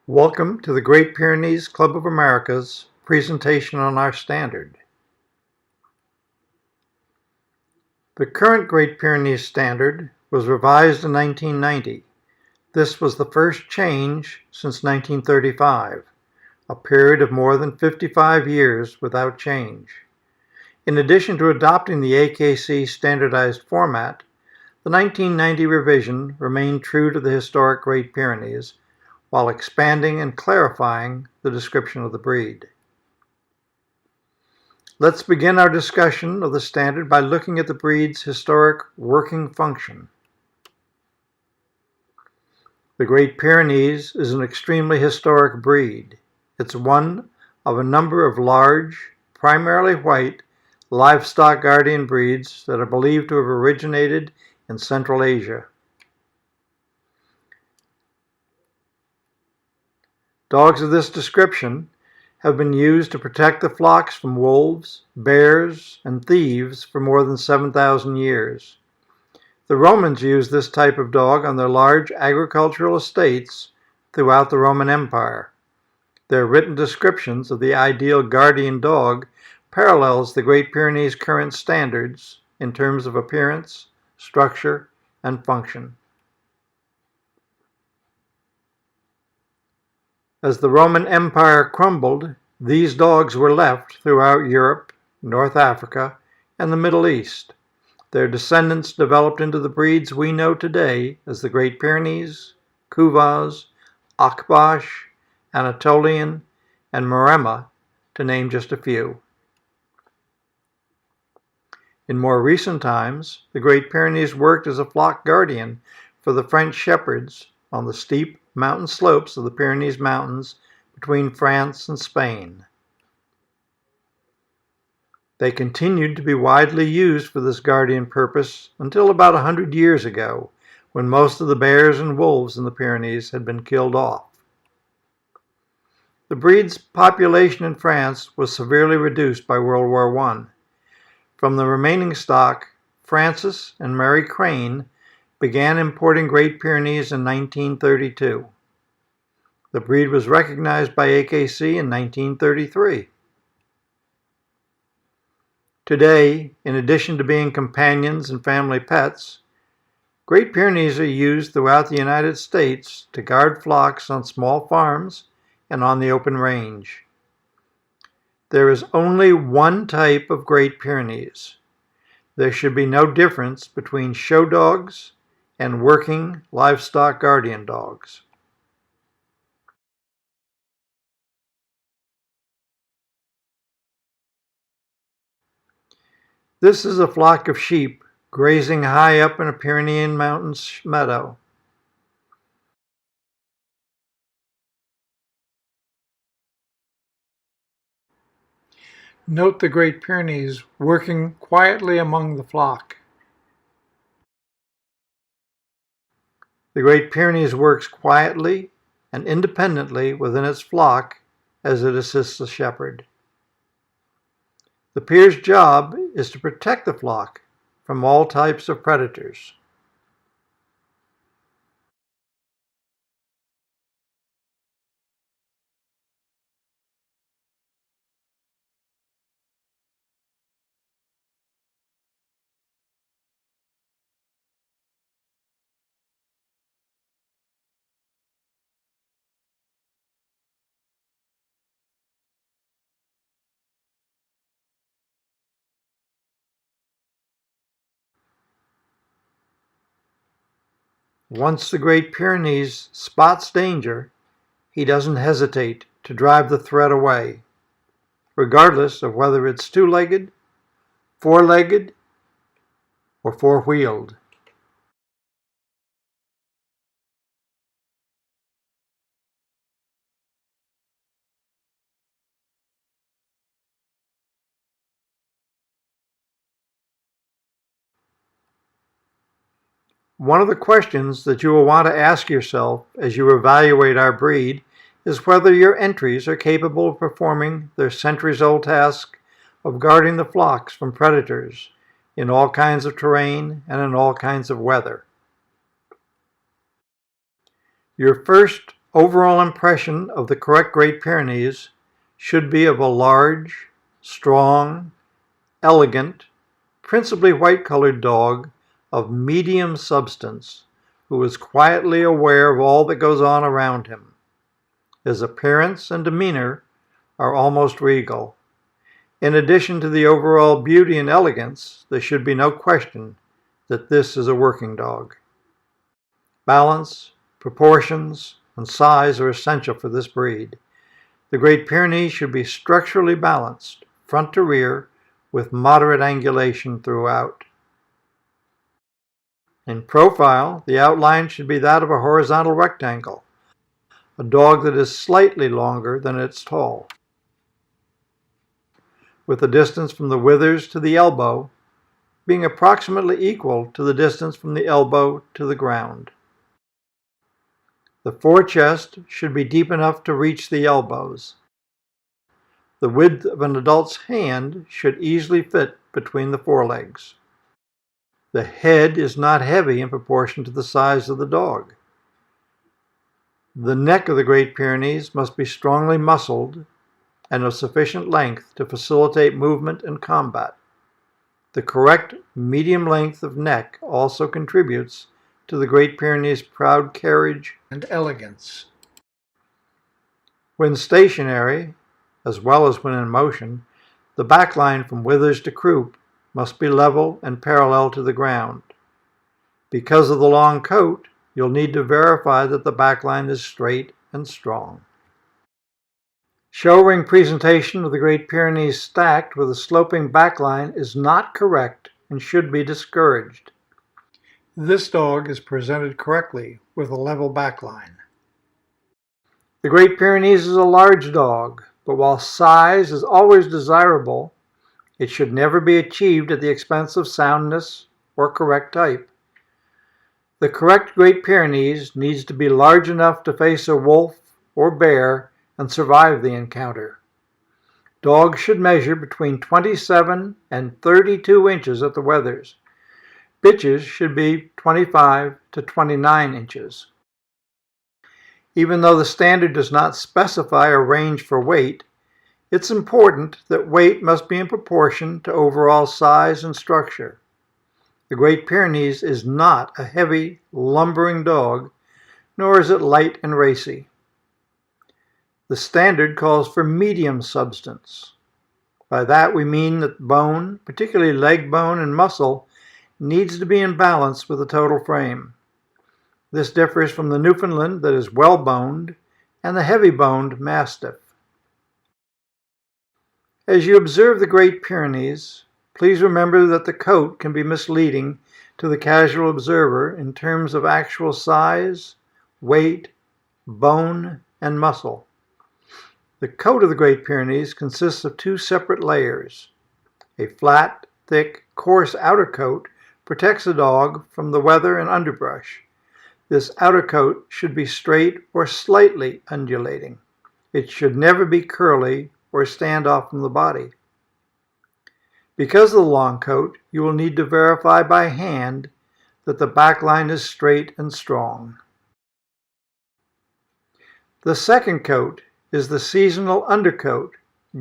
Welcome to the Great Pyrenees Club of America's presentation on our standard. The current Great Pyrenees standard was revised in 1990. This was the first change since 1935, a period of more than 55 years without change. In addition to adopting the AKC standardized format, the 1990 revision remained true to the historic Great Pyrenees, while expanding and clarifying the description of the breed. Let's begin our discussion of the standard by looking at the breed's historic working function. The Great Pyrenees is an extremely historic breed. It's one of a number of large, primarily white, livestock guardian breeds that are believed to have originated in Central Asia. Dogs of this description have been used to protect the flocks from wolves, bears, and thieves for more than 7,000 years. The Romans used this type of dog on their large agricultural estates throughout the Roman Empire. Their written descriptions of the ideal guardian dog parallels the Great Pyrenees' current standards in terms of appearance, structure, and function. As the Roman Empire crumbled, these dogs were left throughout Europe, North Africa, and the Middle East. Their descendants developed into the breeds we know today as the Great Pyrenees, Couvars, Akbash, Anatolian, and Maremma, to name just a few. In more recent times, the Great Pyrenees worked as a flock guardian for the French shepherds on the steep mountain slopes of the Pyrenees Mountains between France and Spain. They continued to be widely used for this guardian purpose until about 100 years ago, when most of the bears and wolves in the Pyrenees had been killed off. The breed's population in France was severely reduced by World War I. From the remaining stock, Francis and Mary Crane began importing Great Pyrenees in 1932. The breed was recognized by AKC in 1933. Today, in addition to being companions and family pets, Great Pyrenees are used throughout the United States to guard flocks on small farms and on the open range. There is only one type of Great Pyrenees. There should be no difference between show dogs and working livestock guardian dogs. This is a flock of sheep grazing high up in a Pyrenean mountains meadow. Note the Great Pyrenees working quietly among the flock. The Great Pyrenees works quietly and independently within its flock as it assists the shepherd. The peer's job is to protect the flock from all types of predators. Once the Great Pyrenees spots danger, he doesn't hesitate to drive the threat away, regardless of whether it's two-legged, four-legged, or four-wheeled. One of the questions that you will want to ask yourself as you evaluate our breed is whether your entries are capable of performing their centuries-old task of guarding the flocks from predators in all kinds of terrain and in all kinds of weather. Your first Overall impression of the correct Great Pyrenees should be of a large, strong, elegant, principally white-colored dog of medium substance who is quietly aware of all that goes on around him. His appearance and demeanor are almost regal. In addition to the overall beauty and elegance, there should be no question that this is a working dog. Balance, proportions, and size are essential for this breed. The Great Pyrenees should be structurally balanced, front to rear, with moderate angulation throughout. In profile, the outline should be that of a horizontal rectangle, a dog that is slightly longer than it's tall, with the distance from the withers to the elbow being approximately equal to the distance from the elbow to the ground. The forechest should be deep enough to reach the elbows. The width of an adult's hand should easily fit between the forelegs. The head is not heavy in proportion to the size of the dog. The neck of the Great Pyrenees must be strongly muscled and of sufficient length to facilitate movement and combat. The correct medium length of neck also contributes to the Great Pyrenees' proud carriage and elegance. When stationary, as well as when in motion, the back line from withers to croup must be level and parallel to the ground. Because of the long coat, you'll need to verify that the back line is straight and strong. Show ring presentation of the Great Pyrenees stacked with a sloping back line is not correct and should be discouraged. This dog is presented correctly with a level back line. The Great Pyrenees is a large dog, but while size is always desirable, it should never be achieved at the expense of soundness or correct type. The correct Great Pyrenees needs to be large enough to face a wolf or bear and survive the encounter. Dogs should measure between 27 and 32 inches at the withers. Bitches should be 25 to 29 inches. Even though the standard does not specify a range for weight, it's important that weight must be in proportion to overall size and structure. The Great Pyrenees is not a heavy, lumbering dog, nor is it light and racy. The standard calls for medium substance. By that we mean that bone, particularly leg bone and muscle, needs to be in balance with the total frame. This differs from the Newfoundland that is well-boned and the heavy-boned Mastiff. As you observe the Great Pyrenees, please remember that the coat can be misleading to the casual observer in terms of actual size, weight, bone, and muscle. The coat of the Great Pyrenees consists of two separate layers. A flat, thick, coarse outer coat protects the dog from the weather and underbrush. This outer coat should be straight or slightly undulating. It should never be curly or stand off from the body. Because of the long coat, you will need to verify by hand that the back line is straight and strong. The second coat is the seasonal undercoat,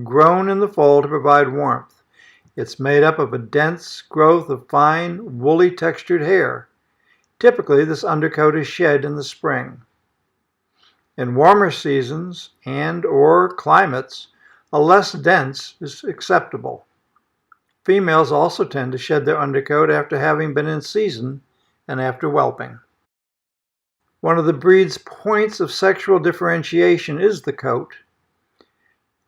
grown in the fall to provide warmth. It's made up of a dense growth of fine, woolly textured hair. Typically, this undercoat is shed in the spring. In warmer seasons and/or climates, a less dense is acceptable. Females also tend to shed their undercoat after having been in season and after whelping. One of the breed's points of sexual differentiation is the coat.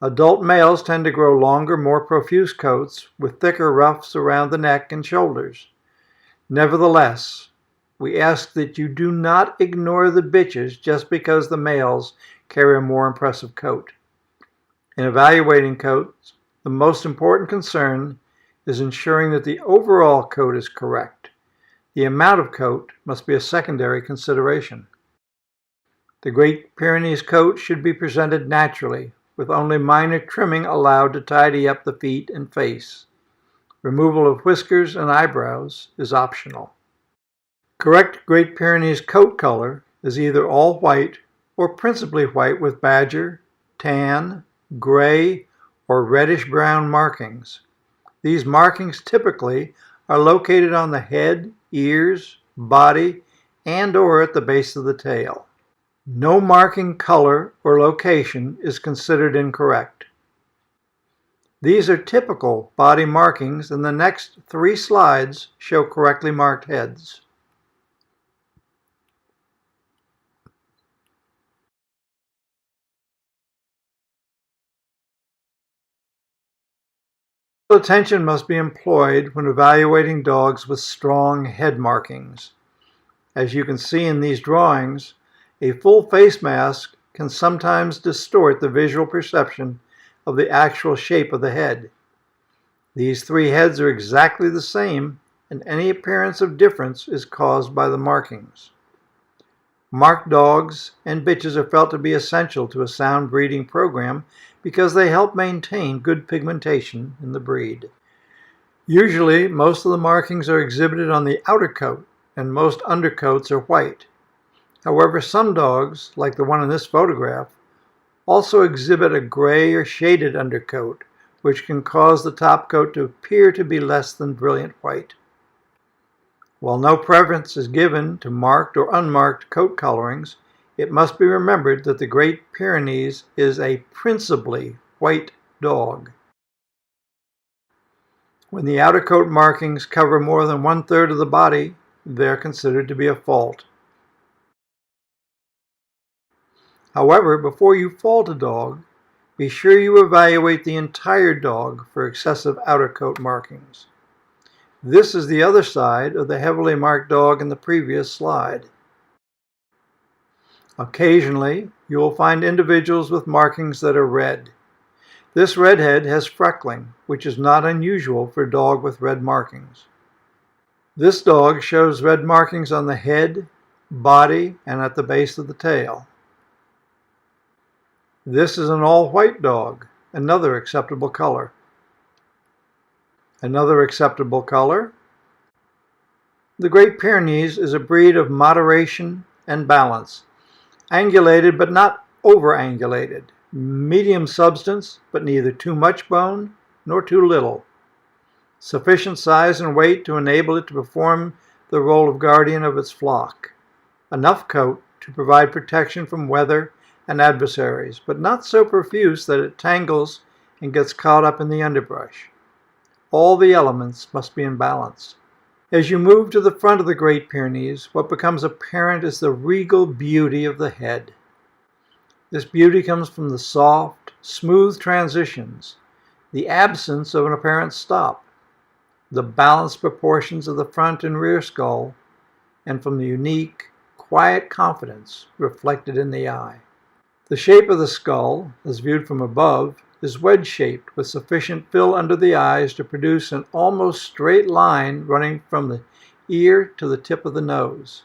Adult males tend to grow longer, more profuse coats with thicker ruffs around the neck and shoulders. Nevertheless, we ask that you do not ignore the bitches just because the males carry a more impressive coat. In evaluating coats, the most important concern is ensuring that the overall coat is correct. The amount of coat must be a secondary consideration. The Great Pyrenees coat should be presented naturally, with only minor trimming allowed to tidy up the feet and face. Removal of whiskers and eyebrows is optional. Correct Great Pyrenees coat color is either all white or principally white with badger, tan, gray, or reddish-brown markings. These markings typically are located on the head, ears, body, and/or at the base of the tail. No marking color or location is considered incorrect. These are typical body markings, and the next 3 slides show correctly marked heads. Attention must be employed when evaluating dogs with strong head markings. As you can see in these drawings, a full face mask can sometimes distort the visual perception of the actual shape of the head. These 3 heads are exactly the same, and any appearance of difference is caused by the markings. Marked dogs and bitches are felt to be essential to a sound breeding program because they help maintain good pigmentation in the breed. Usually, most of the markings are exhibited on the outer coat, and most undercoats are white. However, some dogs, like the one in this photograph, also exhibit a gray or shaded undercoat, which can cause the top coat to appear to be less than brilliant white. While no preference is given to marked or unmarked coat colorings, it must be remembered that the Great Pyrenees is a principally white dog. When the outer coat markings cover more than 1/3 of the body, they're considered to be a fault. However, before you fault a dog, be sure you evaluate the entire dog for excessive outer coat markings. This is the other side of the heavily marked dog in the previous slide. Occasionally, you will find individuals with markings that are red. This redhead has freckling, which is not unusual for a dog with red markings. This dog shows red markings on the head, body, and at the base of the tail. This is an all-white dog, another acceptable color. Another acceptable color. The Great Pyrenees is a breed of moderation and balance. Angulated but not over-angulated. Medium substance, but neither too much bone nor too little. Sufficient size and weight to enable it to perform the role of guardian of its flock. Enough coat to provide protection from weather and adversaries, but not so profuse that it tangles and gets caught up in the underbrush. All the elements must be in balance. As you move to the front of the Great Pyrenees, what becomes apparent is the regal beauty of the head. This beauty comes from the soft, smooth transitions, the absence of an apparent stop, the balanced proportions of the front and rear skull, and from the unique, quiet confidence reflected in the eye. The shape of the skull, as viewed from above, is wedge-shaped with sufficient fill under the eyes to produce an almost straight line running from the ear to the tip of the nose.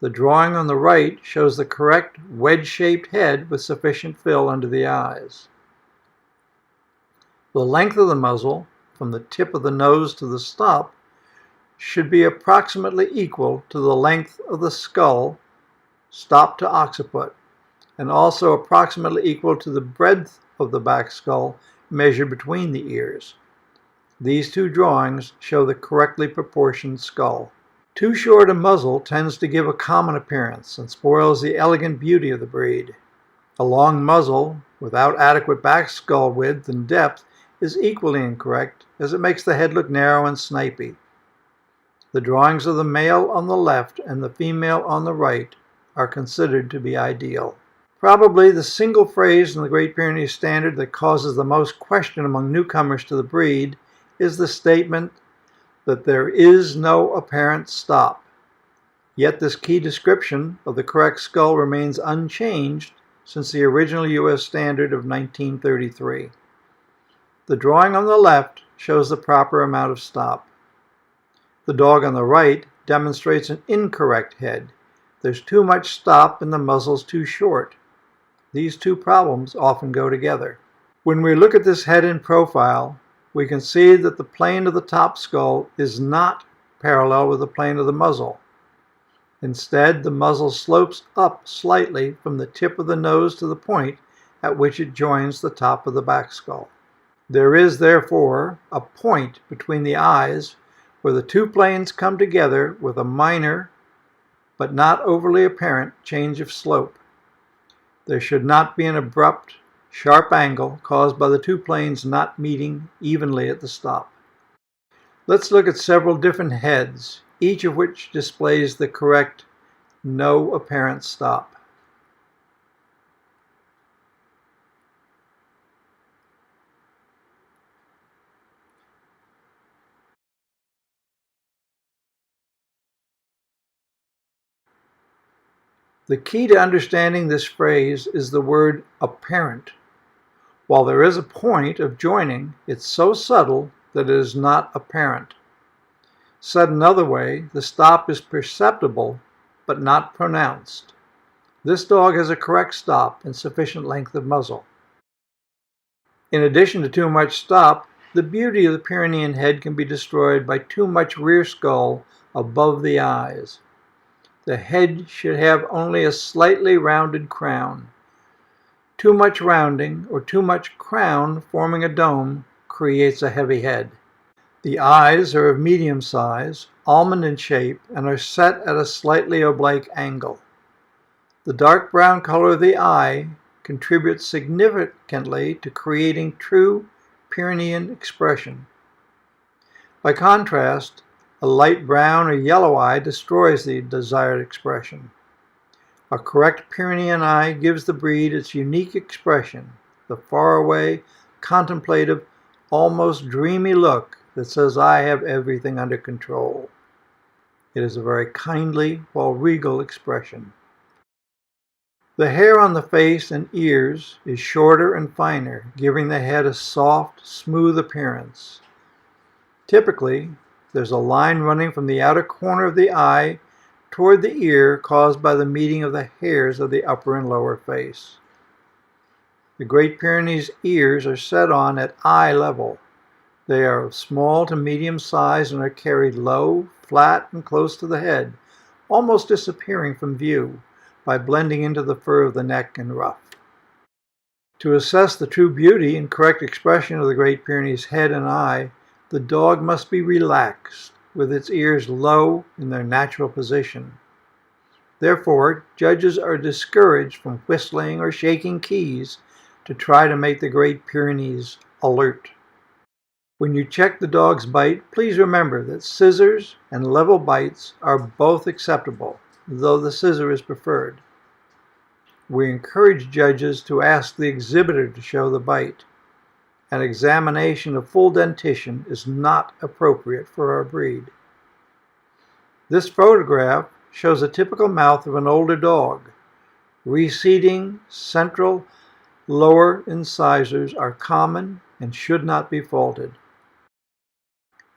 The drawing on the right shows the correct wedge-shaped head with sufficient fill under the eyes. The length of the muzzle, from the tip of the nose to the stop, should be approximately equal to the length of the skull, stop to occiput, and also approximately equal to the breadth of the back skull measured between the ears. These 2 drawings show the correctly proportioned skull. Too short a muzzle tends to give a common appearance and spoils the elegant beauty of the breed. A long muzzle without adequate back skull width and depth is equally incorrect, as it makes the head look narrow and snipey. The drawings of the male on the left and the female on the right are considered to be ideal. Probably the single phrase in the Great Pyrenees Standard that causes the most question among newcomers to the breed is the statement that there is no apparent stop. Yet this key description of the correct skull remains unchanged since the original U.S. Standard of 1933. The drawing on the left shows the proper amount of stop. The dog on the right demonstrates an incorrect head. There's too much stop and the muzzle's too short. These 2 problems often go together. When we look at this head in profile, we can see that the plane of the top skull is not parallel with the plane of the muzzle. Instead, the muzzle slopes up slightly from the tip of the nose to the point at which it joins the top of the back skull. There is, therefore, a point between the eyes where the two planes come together with a minor, but not overly apparent, change of slope. There should not be an abrupt, sharp angle caused by the two planes not meeting evenly at the stop. Let's look at several different heads, each of which displays the correct no apparent stop. The key to understanding this phrase is the word apparent. While there is a point of joining, it's so subtle that it is not apparent. Said another way, the stop is perceptible but not pronounced. This dog has a correct stop and sufficient length of muzzle. In addition to too much stop, the beauty of the Pyrenean head can be destroyed by too much rear skull above the eyes. The head should have only a slightly rounded crown. Too much rounding or too much crown forming a dome creates a heavy head. The eyes are of medium size, almond in shape, and are set at a slightly oblique angle. The dark brown color of the eye contributes significantly to creating true Pyrenean expression. By contrast, a light brown or yellow eye destroys the desired expression. A correct Pyrenean eye gives the breed its unique expression, the faraway, contemplative, almost dreamy look that says, "I have everything under control." It is a very kindly, while regal expression. The hair on the face and ears is shorter and finer, giving the head a soft, smooth appearance. Typically, there's a line running from the outer corner of the eye toward the ear caused by the meeting of the hairs of the upper and lower face. The Great Pyrenees ears are set on at eye level. They are of small to medium size and are carried low, flat, and close to the head, almost disappearing from view by blending into the fur of the neck and ruff. To assess the true beauty and correct expression of the Great Pyrenees head and eye, the dog must be relaxed, with its ears low in their natural position. Therefore, judges are discouraged from whistling or shaking keys to try to make the Great Pyrenees alert. When you check the dog's bite, please remember that scissors and level bites are both acceptable, though the scissor is preferred. We encourage judges to ask the exhibitor to show the bite. An examination of full dentition is not appropriate for our breed. This photograph shows a typical mouth of an older dog. Receding central lower incisors are common and should not be faulted.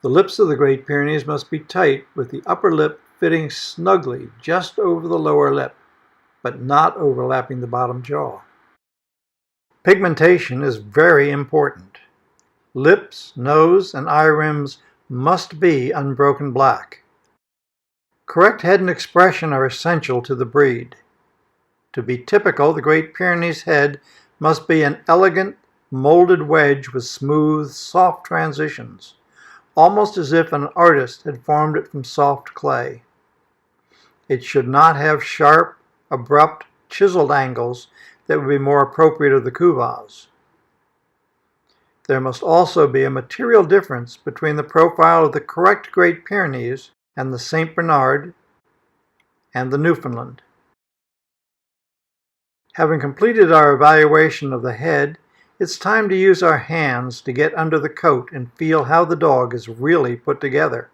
The lips of the Great Pyrenees must be tight, with the upper lip fitting snugly just over the lower lip, but not overlapping the bottom jaw. Pigmentation is very important. Lips, nose, and eye rims must be unbroken black. Correct head and expression are essential to the breed. To be typical, the Great Pyrenees head must be an elegant, molded wedge with smooth, soft transitions, almost as if an artist had formed it from soft clay. It should not have sharp, abrupt, chiseled angles that would be more appropriate of the Couvas. There must also be a material difference between the profile of the correct Great Pyrenees and the St. Bernard and the Newfoundland. Having completed our evaluation of the head, it's time to use our hands to get under the coat and feel how the dog is really put together.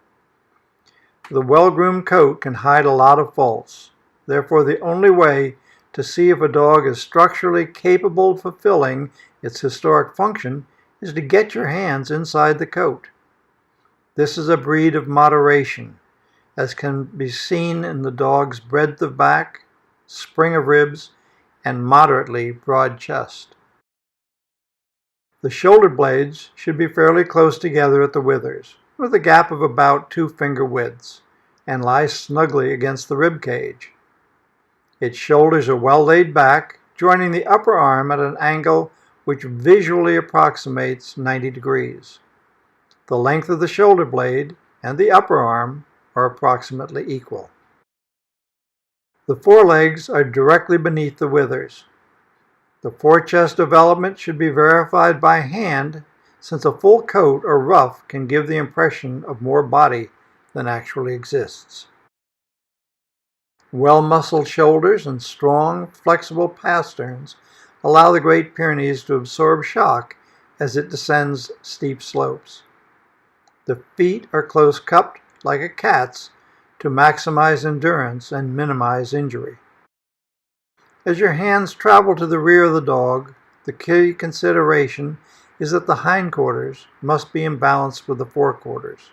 The well-groomed coat can hide a lot of faults. Therefore, the only way to see if a dog is structurally capable of fulfilling its historic function is to get your hands inside the coat. This is a breed of moderation, as can be seen in the dog's breadth of back, spring of ribs, and moderately broad chest. The shoulder blades should be fairly close together at the withers, with a gap of about 2 finger widths, and lies snugly against the rib cage. Its shoulders are well laid back, joining the upper arm at an angle which visually approximates 90 degrees. The length of the shoulder blade and the upper arm are approximately equal. The forelegs are directly beneath the withers. The forechest development should be verified by hand, since a full coat or ruff can give the impression of more body than actually exists. Well-muscled shoulders and strong, flexible pasterns allow the Great Pyrenees to absorb shock as it descends steep slopes. The feet are close cupped like a cat's to maximize endurance and minimize injury. As your hands travel to the rear of the dog, the key consideration is that the hindquarters must be in balance with the forequarters.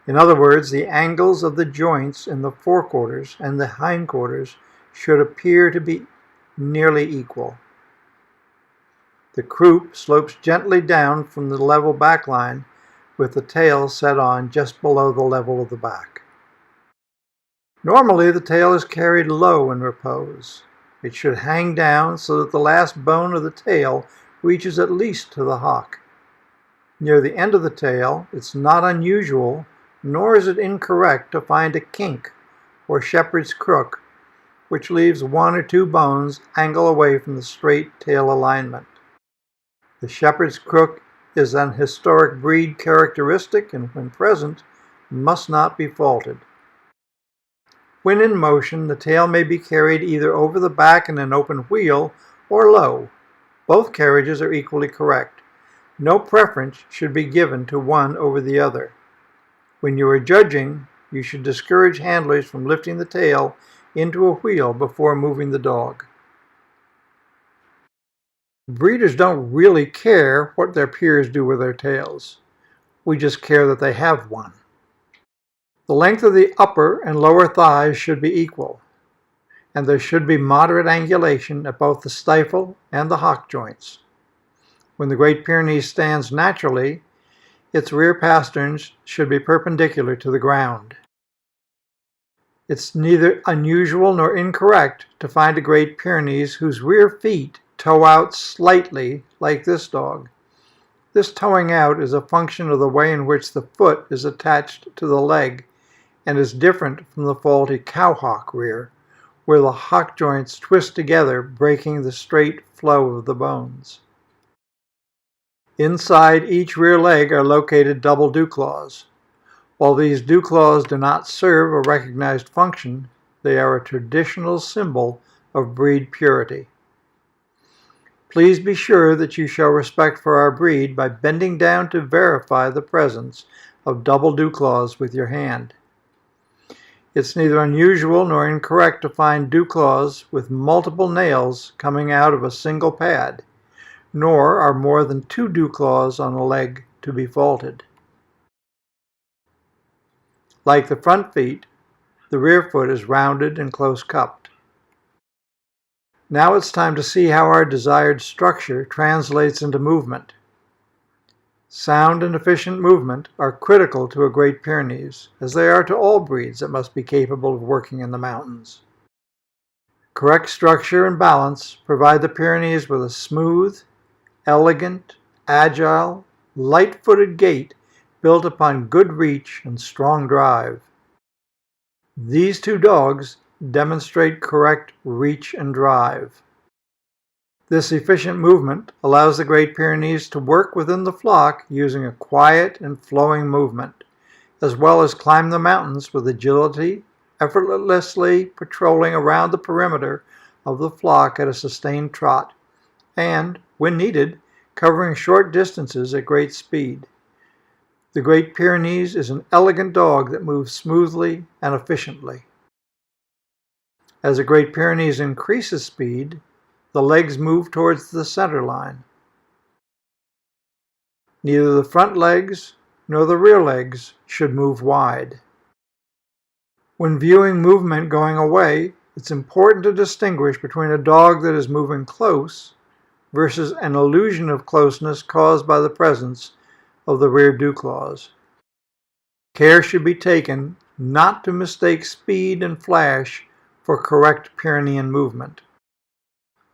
In other words, the angles of the joints in the forequarters and the hindquarters should appear to be nearly equal. The croup slopes gently down from the level back line, with the tail set on just below the level of the back. Normally, the tail is carried low in repose. It should hang down so that the last bone of the tail reaches at least to the hock. Near the end of the tail, it's not unusual, nor is it incorrect, to find a kink, or shepherd's crook, which leaves one or two bones angle away from the straight tail alignment. The shepherd's crook is an historic breed characteristic and, when present, must not be faulted. When in motion, the tail may be carried either over the back in an open wheel or low. Both carriages are equally correct. No preference should be given to one over the other. When you are judging, you should discourage handlers from lifting the tail into a wheel before moving the dog. Breeders don't really care what their peers do with their tails. We just care that they have one. The length of the upper and lower thighs should be equal, and there should be moderate angulation at both the stifle and the hock joints. When the Great Pyrenees stands naturally, its rear pasterns should be perpendicular to the ground. It's neither unusual nor incorrect to find a Great Pyrenees whose rear feet toe out slightly, like this dog. This toeing out is a function of the way in which the foot is attached to the leg and is different from the faulty cowhock rear, where the hock joints twist together, breaking the straight flow of the bones. Inside each rear leg are located double dew claws. While these dew claws do not serve a recognized function, they are a traditional symbol of breed purity. Please be sure that you show respect for our breed by bending down to verify the presence of double dew claws with your hand. It's neither unusual nor incorrect to find dew claws with multiple nails coming out of a single pad, nor are more than 2 dew claws on a leg to be faulted. Like the front feet, the rear foot is rounded and close cupped. Now it's time to see how our desired structure translates into movement. Sound and efficient movement are critical to a Great Pyrenees, as they are to all breeds that must be capable of working in the mountains. Correct structure and balance provide the Pyrenees with a smooth, elegant, agile, light-footed gait built upon good reach and strong drive. These two dogs demonstrate correct reach and drive. This efficient movement allows the Great Pyrenees to work within the flock using a quiet and flowing movement, as well as climb the mountains with agility, effortlessly patrolling around the perimeter of the flock at a sustained trot, and, when needed, covering short distances at great speed. The Great Pyrenees is an elegant dog that moves smoothly and efficiently. As the Great Pyrenees increases speed, the legs move towards the center line. Neither the front legs nor the rear legs should move wide. When viewing movement going away, it's important to distinguish between a dog that is moving close versus an illusion of closeness caused by the presence of the rear dew claws. Care should be taken not to mistake speed and flash for correct Pyrenean movement.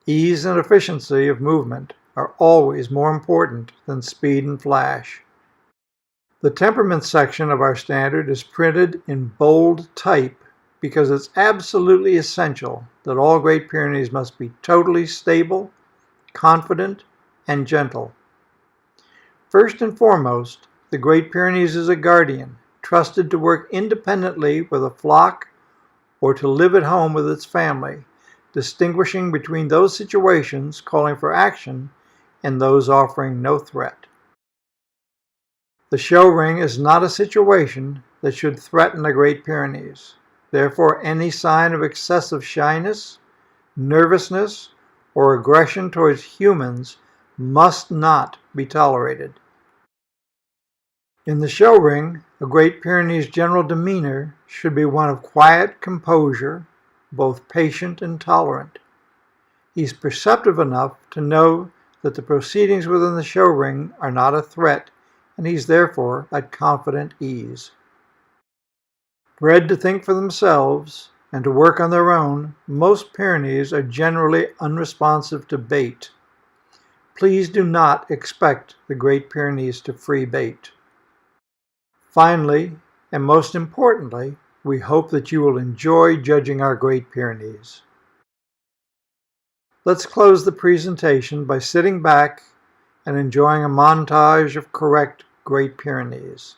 Ease and efficiency of movement are always more important than speed and flash. The temperament section of our standard is printed in bold type because it's absolutely essential that all Great Pyrenees must be totally stable, confident, and gentle. First and foremost, the Great Pyrenees is a guardian, trusted to work independently with a flock or to live at home with its family, distinguishing between those situations calling for action and those offering no threat. The show ring is not a situation that should threaten the Great Pyrenees. Therefore, any sign of excessive shyness, nervousness, or aggression towards humans must not be tolerated. In the show ring, a Great Pyrenees' general demeanor should be one of quiet composure, both patient and tolerant. He's perceptive enough to know that the proceedings within the show ring are not a threat, and he's therefore at confident ease. Bred to think for themselves and to work on their own, most Pyrenees are generally unresponsive to bait. Please do not expect the Great Pyrenees to free bait. Finally, and most importantly, we hope that you will enjoy judging our Great Pyrenees. Let's close the presentation by sitting back and enjoying a montage of correct Great Pyrenees.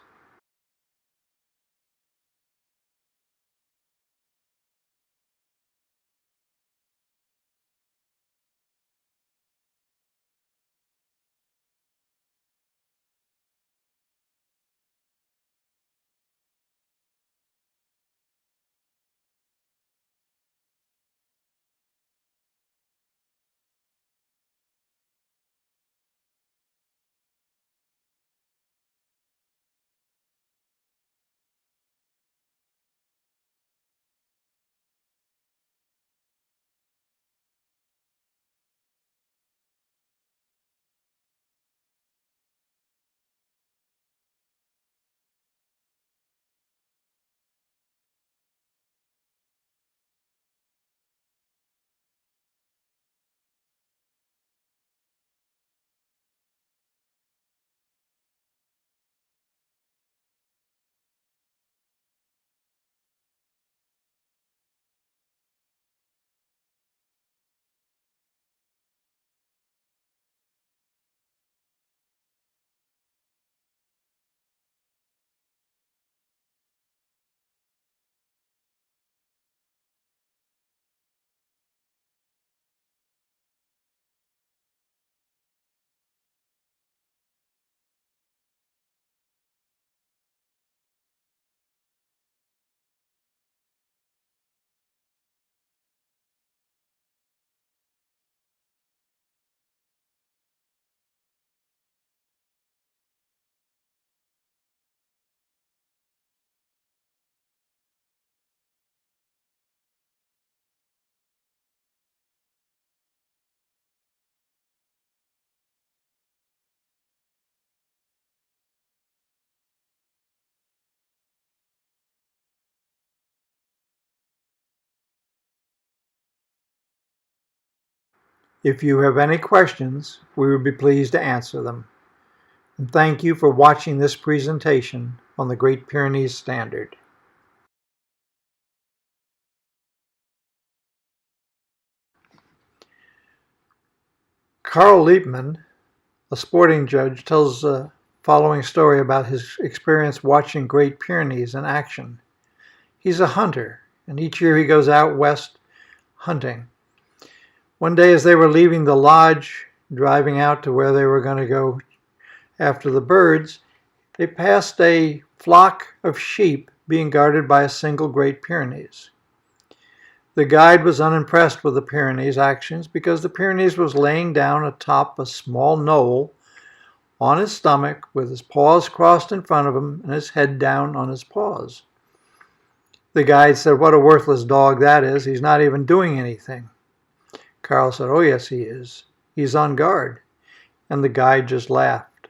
If you have any questions, we would be pleased to answer them. And thank you for watching this presentation on the Great Pyrenees Standard. Carl Liebman, a sporting judge, tells the following story about his experience watching Great Pyrenees in action. He's a hunter, and each year he goes out west hunting. One day as they were leaving the lodge, driving out to where they were going to go after the birds, they passed a flock of sheep being guarded by a single Great Pyrenees. The guide was unimpressed with the Pyrenees' actions because the Pyrenees was laying down atop a small knoll on his stomach with his paws crossed in front of him and his head down on his paws. The guide said, "What a worthless dog that is. He's not even doing anything." Carl said, "Oh yes, he is. He's on guard." And the guide just laughed.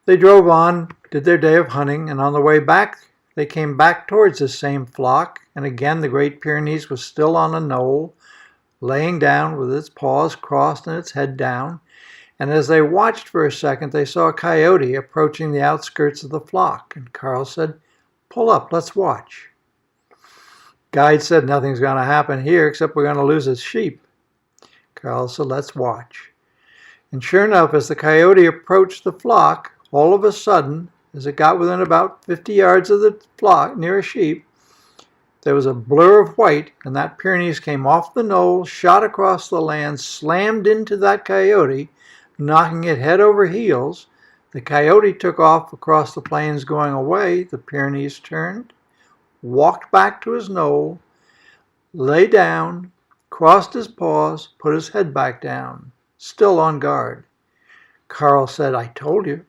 They drove on, did their day of hunting, and on the way back they came back towards this same flock, and again the Great Pyrenees was still on a knoll, laying down with its paws crossed and its head down. And as they watched for a second, they saw a coyote approaching the outskirts of the flock. And Carl said, "Pull up, let's watch." Guide said, "Nothing's going to happen here except we're going to lose his sheep." Carl said, "Let's watch." And sure enough, as the coyote approached the flock, all of a sudden, as it got within about 50 yards of the flock near a sheep, there was a blur of white, and that Pyrenees came off the knoll, shot across the land, slammed into that coyote, knocking it head over heels. The coyote took off across the plains going away. The Pyrenees turned, walked back to his knoll, lay down, crossed his paws, put his head back down, still on guard. Carl said, "I told you,